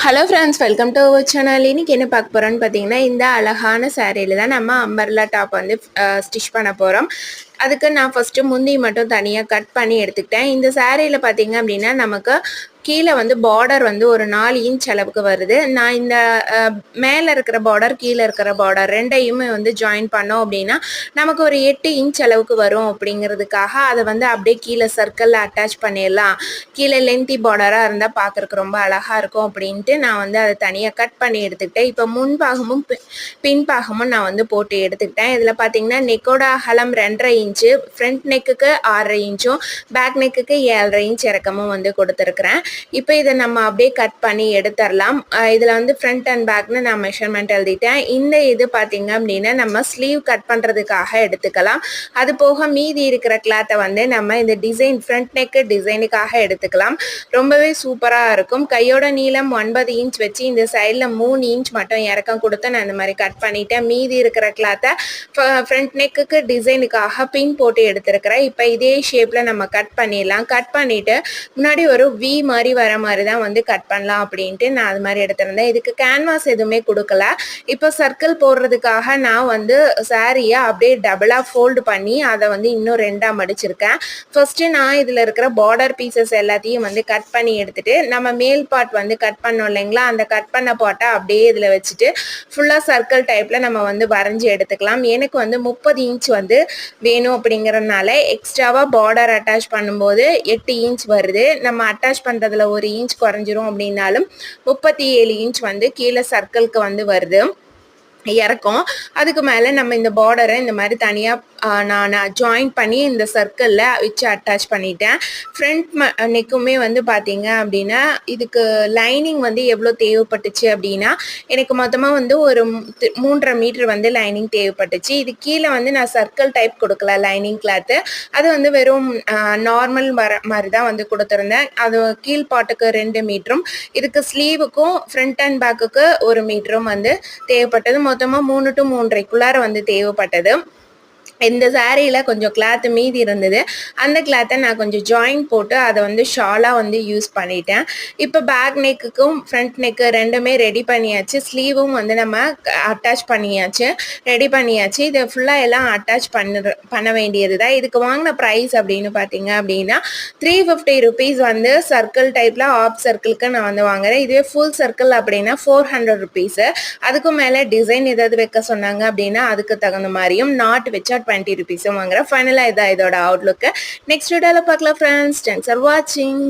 Hello friends, welcome to our channel. இன்னைக்கு என்ன பார்க்க போகிறோன்னு பார்த்தீங்கன்னா, இந்த அழகான சாரியில் தான் நம்ம அம்பர்லா டாப் வந்து ஸ்டிச் பண்ண போகிறோம். அதுக்கு நான் ஃபஸ்ட்டு முந்தி மட்டும் தனியாக கட் பண்ணி எடுத்துக்கிட்டேன். இந்த சாரியில் பார்த்தீங்க அப்படின்னா நமக்கு கீழே வந்து பார்டர் வந்து ஒரு 4 இன்ச் அளவுக்கு வருது. நான் இந்த மேலே இருக்கிற பார்டர், கீழே இருக்கிற பார்டர் ரெண்டையுமே வந்து ஜாயின் பண்ணோம் அப்படின்னா நமக்கு ஒரு 8 இன்ச் அளவுக்கு வரும். அப்படிங்கிறதுக்காக அதை வந்து அப்படியே கீழே சர்க்கிளில் அட்டாச் பண்ணிடலாம். கீழே லென்த்தி பார்டராக இருந்தால் பார்க்குறக்கு ரொம்ப அழகாக இருக்கும் அப்படின்ட்டு நான் வந்து அதை தனியாக கட் பண்ணி எடுத்துக்கிட்டேன். இப்போ முன்பாகமும் பின்பாகமும் நான் வந்து போட்டு எடுத்துக்கிட்டேன். இதில் பார்த்தீங்கன்னா நெக்கோட அகலம் 2.5 இன்ச்சு, ஃப்ரண்ட் நெக்குக்கு 6.5 இன்ச்சும் பேக் நெக்குக்கு 7.5 இன்ச் இறக்கமும் வந்து கொடுத்துருக்குறேன். இப்போ இதை நம்ம அப்படியே கட் பண்ணி எடுத்துடலாம். இதில் வந்து ஃப்ரண்ட் அண்ட் பேக்னு நான் மெஷர்மெண்ட் எழுதிட்டேன். இந்த இது பார்த்தீங்க அப்படின்னா நம்ம ஸ்லீவ் கட் பண்ணுறதுக்காக எடுத்துக்கலாம். அது போக மீதி இருக்கிற கிளாத்தை வந்து நம்ம இந்த டிசைன் ஃப்ரண்ட் நெக்கு டிசைனுக்காக எடுத்துக்கலாம். ரொம்பவே சூப்பராக இருக்கும். கையோட நீளம் 9 இன்ச் வச்சு இந்த சைடில் 3 இன்ச் மட்டும் இறக்கம் கொடுத்து நான் இந்த மாதிரி கட் பண்ணிட்டேன். மீதி இருக்கிற கிளாத்தை ஃப்ரண்ட் நெக்குக்கு டிசைனுக்காக பின் போட்டு எடுத்துருக்கிறேன். இப்போ இதே ஷேப்பில் நம்ம கட் பண்ணிடலாம். கட் பண்ணிவிட்டு முன்னாடி ஒரு வி மாதிரி வர மாதிரி தான் வந்து கட் பண்ணலாம் அப்படின்ட்டு நான் அது மாதிரி எடுத்திருந்தேன். இதுக்கு கேன்வாஸ் எதுவுமே கொடுக்கல. இப்போ சர்க்கிள் போடுறதுக்காக நான் வந்து சாரியை அப்படியே டபுளாக ஃபோல்டு பண்ணி அதை வந்து இன்னும் 2ஆக மடிச்சிருக்கேன். ஃபர்ஸ்ட்டு நான் இதில் இருக்கிற பார்டர் பீசஸ் எல்லாத்தையும் வந்து கட் பண்ணி எடுத்துட்டு நம்ம மேல் பார்ட் வந்து கட் பண்ணோம் இல்லைங்களா, அந்த கட் பண்ண பார்ட்டை அப்படியே இதில் வச்சுட்டு ஃபுல்லாக சர்க்கிள் டைப்பில் நம்ம வந்து வரைஞ்சி எடுத்துக்கலாம். எனக்கு வந்து 30 இன்ச் வந்து வேணும் அப்படிங்கிறதுனால எக்ஸ்ட்ராவாக பார்டர் அட்டாச் பண்ணும்போது 8 இன்ச் வருது. நம்ம அட்டாச் பண்ணுறதுல 1 இன்ச் குறைஞ்சிரும் அப்படின்னாலும் 37 இன்ச் வந்து கீழே சர்க்கிளுக்கு வந்து வருது இறக்கும். அதுக்கு மேலே நம்ம இந்த பார்டரை இந்த மாதிரி தனியாக நான் ஜாயின் பண்ணி இந்த சர்க்கிளில் வச்சு அட்டாச் பண்ணிட்டேன். ஃப்ரண்ட் நெக்குமே வந்து பார்த்தீங்க அப்படின்னா இதுக்கு லைனிங் வந்து எவ்வளோ தேவைப்பட்டுச்சு அப்படின்னா எனக்கு மொத்தமாக வந்து ஒரு 3.5 மீட்டர் வந்து லைனிங் தேவைப்பட்டுச்சு. இது கீழே வந்து நான் சர்க்கிள் டைப் கொடுக்கல லைனிங் கிளாத்து, அது வந்து வெறும் நார்மல் மாதிரி தான் வந்து கொடுத்துருந்தேன். அது கீழ் பாட்டுக்கு 2 மீட்டரும் இதுக்கு ஸ்லீவுக்கும் ஃப்ரண்ட் அண்ட் பேக்குக்கு 1 மீட்டரும் வந்து தேவைப்பட்டது. மொத்தமாக 3 to 3.5 வந்து தேவைப்பட்டது. இந்த சாரியில் கொஞ்சம் கிளாத்து மீதி இருந்தது. அந்த கிளாத்தை நான் கொஞ்சம் ஜாயின் போட்டு அதை வந்து ஷாலாக வந்து யூஸ் பண்ணிட்டேன். இப்போ பேக் நெக்குக்கும் ஃப்ரண்ட் நெக்கு ரெண்டுமே ரெடி பண்ணியாச்சு. ஸ்லீவும் வந்து நம்ம அட்டாச் பண்ணியாச்சு, ரெடி பண்ணியாச்சு. இதை ஃபுல்லாக எல்லாம் அட்டாச் பண்ண வேண்டியது தான். இதுக்கு வாங்கின ப்ரைஸ் அப்படின்னு பார்த்தீங்க அப்படின்னா 350 rupees வந்து சர்க்கிள் டைப்பில் ஆஃப் சர்க்கிளுக்கு நான் வந்து வாங்குறேன். இதுவே ஃபுல் சர்க்கிள் அப்படின்னா 400 rupees. அதுக்கும் மேலே டிசைன் ஏதாவது வைக்க சொன்னாங்க அப்படின்னா அதுக்கு தகுந்த மாதிரியும் நாட் வச்சா 20 rupees வாங்குறேன். ஃபைனலாக இதான் இதோட அவுட்லுக்கு. நெக்ஸ்ட் வீடியோவில் பார்க்கலாம் ஃப்ரெண்ட்ஸ். தேங்க்ஸ் ஃபார் வாட்சிங்.